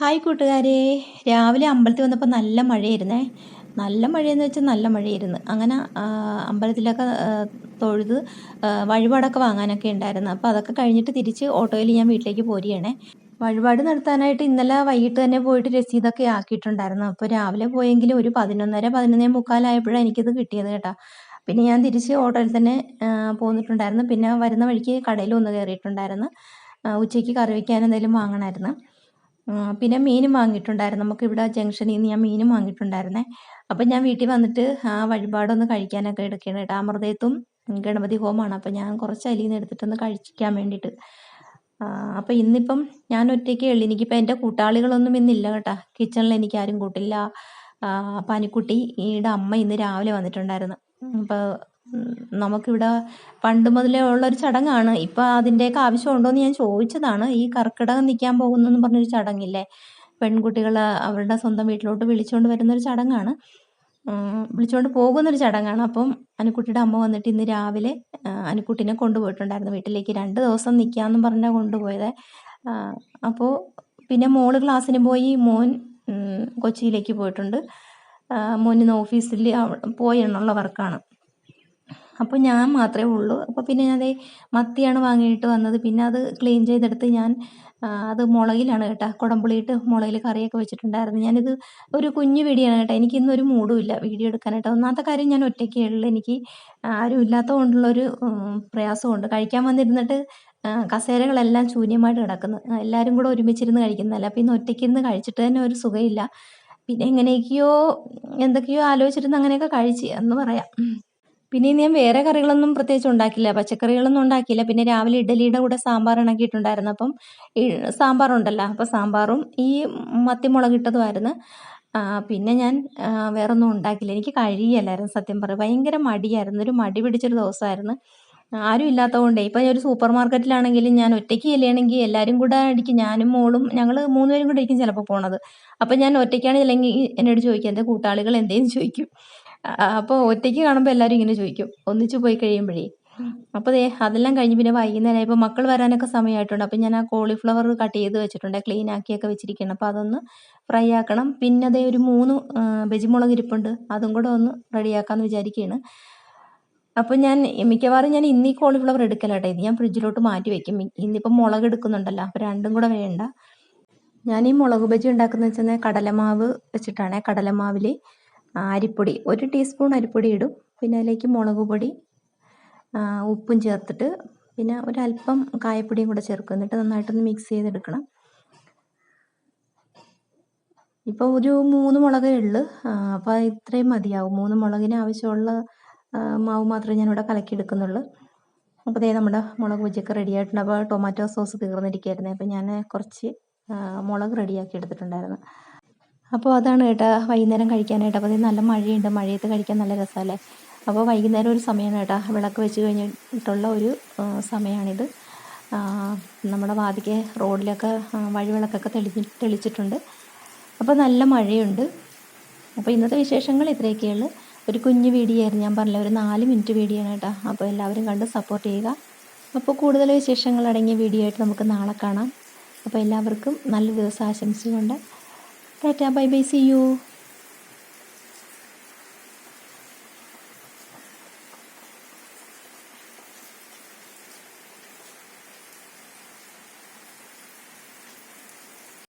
Hi കൂട്ടുകാരെ, രാവിലെ അമ്പലത്തിൽ വന്നപ്പോൾ നല്ല മഴയായിരുന്നേ. നല്ല മഴയെന്ന് വെച്ചാൽ നല്ല മഴയായിരുന്നു. അങ്ങനെ അമ്പലത്തിലൊക്കെ തൊഴുത് വഴിപാടൊക്കെ വാങ്ങാനൊക്കെ ഉണ്ടായിരുന്നു. അപ്പോൾ അതൊക്കെ കഴിഞ്ഞിട്ട് തിരിച്ച് ഓട്ടോയിൽ ഞാൻ വീട്ടിലേക്ക് പോരുകയാണേ. വഴിപാട് നടത്താനായിട്ട് ഇന്നലെ വൈകിട്ട് തന്നെ പോയിട്ട് രസീതൊക്കെ ആക്കിയിട്ടുണ്ടായിരുന്നു. അപ്പോൾ രാവിലെ പോയെങ്കിലും ഒരു 11:30 11:45 എനിക്കിത് കിട്ടിയത് കേട്ടോ. പിന്നെ ഞാൻ തിരിച്ച് ഓട്ടോയിൽ തന്നെ പോന്നിട്ടുണ്ടായിരുന്നു. പിന്നെ വരുന്ന വഴിക്ക് കടയിൽ ഒന്ന് കയറിയിട്ടുണ്ടായിരുന്നു. ഉച്ചയ്ക്ക് കറി വയ്ക്കാൻ എന്തെങ്കിലും വാങ്ങണമായിരുന്നു. പിന്നെ മീനും വാങ്ങിയിട്ടുണ്ടായിരുന്നു. നമുക്കിവിടെ ജംഗ്ഷനിൽ നിന്ന് ഞാൻ മീനും വാങ്ങിയിട്ടുണ്ടായിരുന്നേ. അപ്പം ഞാൻ വീട്ടിൽ വന്നിട്ട് ആ വഴിപാടൊന്ന് കഴിക്കാനൊക്കെ എടുക്കുകയാണ് കേട്ടോ. അമൃതയത്തും ഗണപതി ഹോമമാണ്. അപ്പം ഞാൻ കുറച്ച് അതിൽ നിന്ന് എടുത്തിട്ടൊന്ന് കഴിക്കാൻ വേണ്ടിയിട്ട്. അപ്പം ഇന്നിപ്പം ഞാൻ ഒറ്റയ്ക്കേ ഉള്ളൂ. എനിക്കിപ്പോൾ എൻ്റെ കൂട്ടാളികളൊന്നും ഇന്നില്ല കേട്ടോ. കിച്ചണിൽ എനിക്കാരും കൂട്ടില്ല. പനിക്കുട്ടിയുടെ അമ്മ ഇന്ന് രാവിലെ വന്നിട്ടുണ്ടായിരുന്നു. അപ്പോൾ നമുക്കിവിടെ പണ്ട് മുതലേ ഉള്ളൊരു ചടങ്ങാണ്. ഇപ്പം അതിൻ്റെയൊക്കെ ആവശ്യമുണ്ടോ എന്ന് ഞാൻ ചോദിച്ചതാണ്. ഈ കർക്കിടകം നിൽക്കാൻ പോകുന്നെന്ന് പറഞ്ഞൊരു ചടങ്ങില്ലേ, പെൺകുട്ടികൾ അവരുടെ സ്വന്തം വീട്ടിലോട്ട് വിളിച്ചുകൊണ്ട് വരുന്നൊരു ചടങ്ങാണ്. വിളിച്ചുകൊണ്ട് പോകുന്നൊരു ചടങ്ങാണ്. അപ്പം അനുക്കുട്ടിയുടെ അമ്മ വന്നിട്ട് ഇന്ന് രാവിലെ അനുക്കുട്ടിനെ കൊണ്ടുപോയിട്ടുണ്ടായിരുന്നു വീട്ടിലേക്ക്. 2 ദിവസം നിൽക്കാമെന്നും പറഞ്ഞാൽ കൊണ്ടുപോയത്. അപ്പോൾ പിന്നെ മോള് ക്ലാസ്സിന് പോയി, മോൻ കൊച്ചിയിലേക്ക് പോയിട്ടുണ്ട്. മോനിന്ന് ഓഫീസിൽ പോയെന്നുള്ള വർക്കാണ്. അപ്പോൾ ഞാൻ മാത്രമേ ഉള്ളൂ. അപ്പോൾ പിന്നെ ഞാൻ മത്തിയാണ് വാങ്ങിയിട്ട് വന്നത്. പിന്നെ അത് ക്ലീൻ ചെയ്തെടുത്ത് ഞാൻ അത് മുളകിലാണ് കേട്ടോ, കുടംപുളിയിട്ട് മുളകിൽ കറിയൊക്കെ വെച്ചിട്ടുണ്ടായിരുന്നു. ഞാനിത് ഒരു കുഞ്ഞു വീഡിയോ ആണ് കേട്ടോ. എനിക്കിന്നൊരു മൂഡും ഇല്ല വീഡിയോ എടുക്കാനായിട്ട്. ഒന്നാമത്തെ കാര്യം ഞാൻ ഒറ്റയ്ക്കേ ഉള്ളൂ. എനിക്ക് ആരും ഇല്ലാത്തത് കൊണ്ടുള്ളൊരു പ്രയാസമുണ്ട്. കഴിക്കാൻ വന്നിരുന്നിട്ട് കസേരകളെല്ലാം ശൂന്യമായിട്ട് കിടക്കുന്നു. എല്ലാവരും കൂടെ ഒരുമിച്ചിരുന്ന് കഴിക്കുന്നതല്ല. അപ്പോൾ ഇന്ന് ഒറ്റയ്ക്കിരുന്ന് കഴിച്ചിട്ട് തന്നെ ഒരു സുഖമില്ല. പിന്നെ എന്തൊക്കെയോ ആലോചിച്ചിരുന്ന് അങ്ങനെയൊക്കെ കഴിച്ച് എന്ന് പറയാം. പിന്നെ ഞാൻ വേറെ കറികളൊന്നും പ്രത്യേകിച്ച് ഉണ്ടാക്കില്ല. പച്ചക്കറികളൊന്നും ഉണ്ടാക്കിയില്ല. പിന്നെ രാവിലെ ഇഡ്ഡലിയുടെ കൂടെ സാമ്പാർ ഉണ്ടാക്കിയിട്ടുണ്ടായിരുന്നു. അപ്പം സാമ്പാറുണ്ടല്ലോ, അപ്പോൾ സാമ്പാറും ഈ മത്തി മുളകിട്ടതുമായിരുന്നു. പിന്നെ ഞാൻ വേറൊന്നും ഉണ്ടാക്കില്ല. എനിക്ക് കഴിയല്ലായിരുന്നു സത്യം പറയാം. ഭയങ്കര മടിയായിരുന്നു. ഒരു മടി പിടിച്ചൊരു ദിവസമായിരുന്നു. ആരും ഇല്ലാത്തത് കൊണ്ടേ. ഇപ്പം ഒരു സൂപ്പർ മാർക്കറ്റിലാണെങ്കിലും ഞാൻ ഒറ്റയ്ക്ക് ചെല്ലുകയാണെങ്കിൽ എല്ലാവരും കൂടെ ആയിരിക്കും, ഞാനും മോളും ഞങ്ങൾ 3 പേരും കൂടെ ആയിരിക്കും ചിലപ്പോൾ പോണത്. അപ്പം ഞാൻ ഒറ്റയ്ക്കാണ് ചെല്ലെങ്കിൽ എന്നോട് ചോദിക്കും, എൻ്റെ കൂട്ടാളികൾ എന്തേന്ന് ചോദിക്കും. അപ്പോൾ ഒറ്റയ്ക്ക് കാണുമ്പോൾ എല്ലാവരും ഇങ്ങനെ ചോദിക്കും, ഒന്നിച്ച് പോയി കഴിയുമ്പോഴേ. അപ്പോൾ അതെല്ലാം കഴിഞ്ഞ് പിന്നെ വൈകുന്നേരം ഇപ്പോൾ മക്കൾ വരാനൊക്കെ സമയമായിട്ടുണ്ട്. അപ്പം ഞാൻ ആ കോളിഫ്ലവർ കട്ട് ചെയ്ത് വെച്ചിട്ടുണ്ട്, ക്ലീൻ ആക്കിയൊക്കെ വെച്ചിരിക്കണം. അപ്പോൾ അതൊന്ന് ഫ്രൈ ആക്കണം. പിന്നെ ഒരു 3 ബജിമുളക് ഇരിപ്പുണ്ട്, അതും കൂടെ ഒന്ന് റെഡിയാക്കാമെന്ന് വിചാരിക്കുകയാണ്. അപ്പോൾ ഞാൻ മിക്കവാറും ഇന്ന് ഈ കോളിഫ്ലവർ എടുക്കല കേട്ടോ. ഇത് ഞാൻ ഫ്രിഡ്ജിലോട്ട് മാറ്റി വയ്ക്കും. ഇന്നിപ്പം മുളക് എടുക്കുന്നുണ്ടല്ലോ, അപ്പോൾ രണ്ടും കൂടെ വേണ്ട. ഞാൻ ഈ മുളക് ബജി ഉണ്ടാക്കുന്നത് വെച്ചാൽ കടലമാവ് വെച്ചിട്ടാണ്. കടലമാവിൽ അരിപ്പൊടി 1 ടീസ്പൂൺ അരിപ്പൊടി ഇടും. പിന്നെ അതിലേക്ക് മുളക് പൊടി, ഉപ്പും ചേർത്തിട്ട് പിന്നെ ഒരല്പം കായപ്പൊടിയും കൂടെ ചേർക്കും. എന്നിട്ട് നന്നായിട്ടൊന്ന് മിക്സ് ചെയ്തെടുക്കണം. ഇപ്പോൾ ഒരു 3 മുളകേ ഉള്ളൂ. അപ്പോൾ ഇത്രയും മതിയാവും. 3 മുളകിന് ആവശ്യമുള്ള മാവ് മാത്രമേ ഞാനിവിടെ കലക്കിയെടുക്കുന്നുള്ളൂ. അപ്പോൾ നമ്മുടെ മുളക് ബജിയൊക്കെ റെഡി ആയിട്ടുണ്ട്. അപ്പോൾ ടൊമാറ്റോ സോസ് തീർന്നിരിക്കുകയായിരുന്നു. അപ്പോൾ ഞാൻ കുറച്ച് മുളക് റെഡിയാക്കി എടുത്തിട്ടുണ്ടായിരുന്നു. അപ്പോൾ അതാണ് കേട്ടോ വൈകുന്നേരം കഴിക്കാനായിട്ട്. അപ്പോൾ നല്ല മഴയുണ്ട്. മഴയത്ത് കഴിക്കാൻ നല്ല രസമല്ലേ. അപ്പോൾ വൈകുന്നേരം ഒരു സമയമാണ് കേട്ടോ, വിളക്ക് വെച്ച് കഴിഞ്ഞിട്ടുള്ള ഒരു സമയമാണിത്. നമ്മുടെ വാതിക്കെ റോഡിലൊക്കെ വഴിവിളക്കൊക്കെ തെളിച്ചിട്ടുണ്ട്. അപ്പോൾ നല്ല മഴയുണ്ട്. അപ്പോൾ ഇന്നത്തെ വിശേഷങ്ങൾ ഇത്രയൊക്കെയുള്ളൂ. ഒരു കുഞ്ഞു വീഡിയോ ആയിരുന്നു, ഞാൻ പറഞ്ഞില്ല, ഒരു 4 മിനിറ്റ് വീഡിയോ ആണ് കേട്ടോ. അപ്പോൾ എല്ലാവരും കണ്ട് സപ്പോർട്ട് ചെയ്യുക. അപ്പോൾ കൂടുതൽ വിശേഷങ്ങൾ അടങ്ങിയ വീഡിയോ ആയിട്ട് നമുക്ക് നാളെ കാണാം. അപ്പോൾ എല്ലാവർക്കും നല്ലൊരു ദിവസം ആശംസിച്ചുകൊണ്ട് tata, bye bye, see U.